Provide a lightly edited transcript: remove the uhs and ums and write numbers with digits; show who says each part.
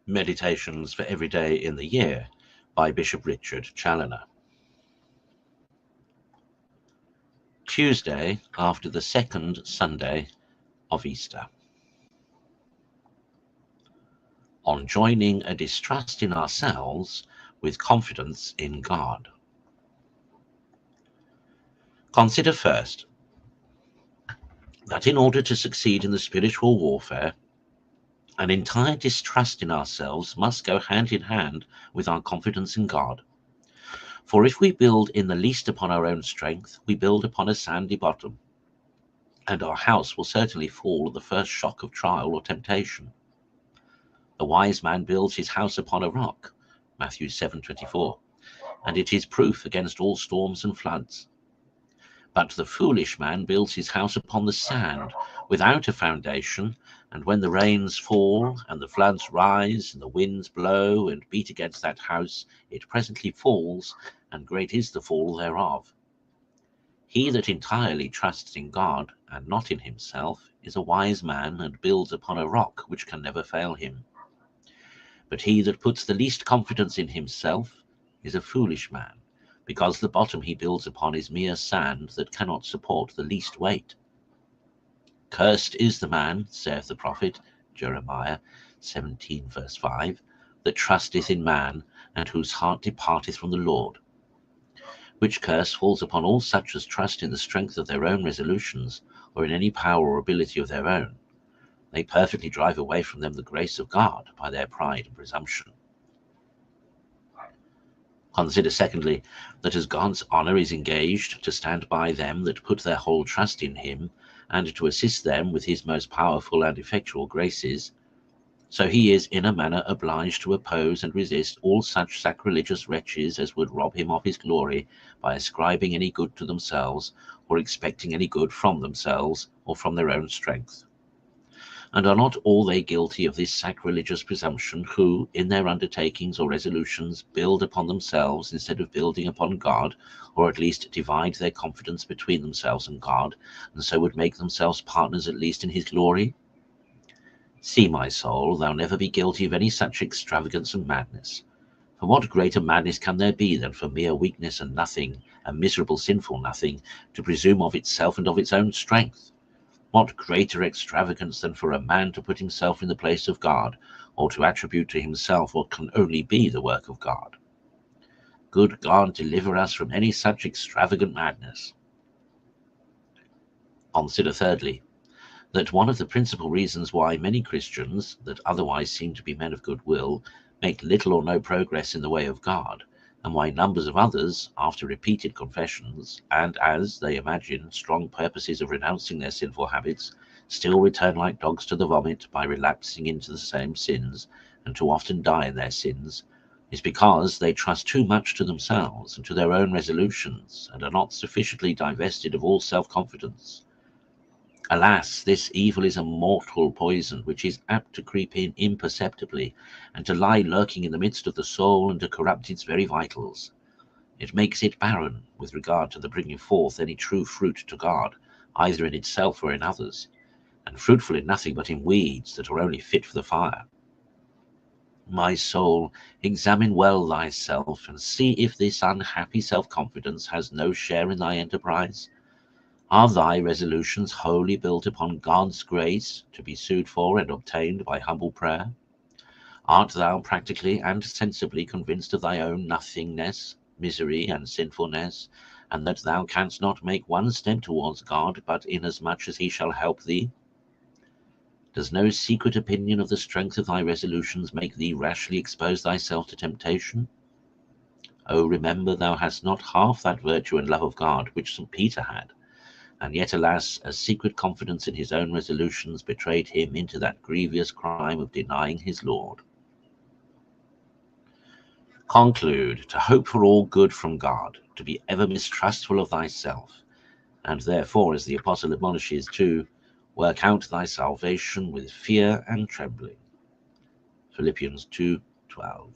Speaker 1: Meditations for Every Day in the Year by Bishop Richard Challoner. Tuesday after the second Sunday of Easter. On joining a distrust in ourselves with confidence in God. Consider first that in order to succeed in the spiritual warfare, an entire distrust in ourselves must go hand in hand with our confidence in God. For if we build in the least upon our own strength, we build upon a sandy bottom, and our house will certainly fall at the first shock of trial or temptation. The wise man builds his house upon a rock, Matthew 7:24, and it is proof against all storms and floods. But the foolish man builds his house upon the sand, without a foundation, and when the rains fall, and the floods rise, and the winds blow, and beat against that house, it presently falls, and great is the fall thereof. He that entirely trusts in God, and not in himself, is a wise man, and builds upon a rock which can never fail him. But he that puts the least confidence in himself is a foolish man, because the bottom he builds upon is mere sand that cannot support the least weight. Cursed is the man, saith the prophet Jeremiah 17 verse 5, that trusteth in man, and whose heart departeth from the Lord. Which curse falls upon all such as trust in the strength of their own resolutions, or in any power or ability of their own. They perfectly drive away from them the grace of God by their pride and presumption. Consider secondly, that as God's honour is engaged to stand by them that put their whole trust in him, and to assist them with his most powerful and effectual graces, so he is in a manner obliged to oppose and resist all such sacrilegious wretches as would rob him of his glory by ascribing any good to themselves, or expecting any good from themselves, or from their own strength. And are not all they guilty of this sacrilegious presumption, who, in their undertakings or resolutions, build upon themselves instead of building upon God, or at least divide their confidence between themselves and God, and so would make themselves partners at least in his glory? See, my soul, thou never be guilty of any such extravagance and madness. For what greater madness can there be than for mere weakness and nothing, a miserable sinful nothing, to presume of itself and of its own strength? What greater extravagance than for a man to put himself in the place of God, or to attribute to himself what can only be the work of God? Good God, deliver us from any such extravagant madness. Consider thirdly, that one of the principal reasons why many Christians, that otherwise seem to be men of good will, make little or no progress in the way of God, and why numbers of others, after repeated confessions, and as they imagine strong purposes of renouncing their sinful habits, still return like dogs to the vomit by relapsing into the same sins, and too often die in their sins, is because they trust too much to themselves and to their own resolutions, and are not sufficiently divested of all self-confidence. Alas, this evil is a mortal poison, which is apt to creep in imperceptibly, and to lie lurking in the midst of the soul, and to corrupt its very vitals. It makes it barren with regard to the bringing forth any true fruit to God, either in itself or in others, and fruitful in nothing but in weeds that are only fit for the fire. My soul, examine well thyself, and see if this unhappy self-confidence has no share in thy enterprise. Are thy resolutions wholly built upon God's grace, to be sued for and obtained by humble prayer? Art thou practically and sensibly convinced of thy own nothingness, misery, and sinfulness, and that thou canst not make one step towards God but inasmuch as he shall help thee? Does no secret opinion of the strength of thy resolutions make thee rashly expose thyself to temptation? Oh, remember thou hast not half that virtue and love of God which St. Peter had, and yet, alas, a secret confidence in his own resolutions betrayed him into that grievous crime of denying his Lord. Conclude to hope for all good from God, to be ever mistrustful of thyself, and therefore, as the Apostle admonishes, to work out thy salvation with fear and trembling. Philippians 2:12.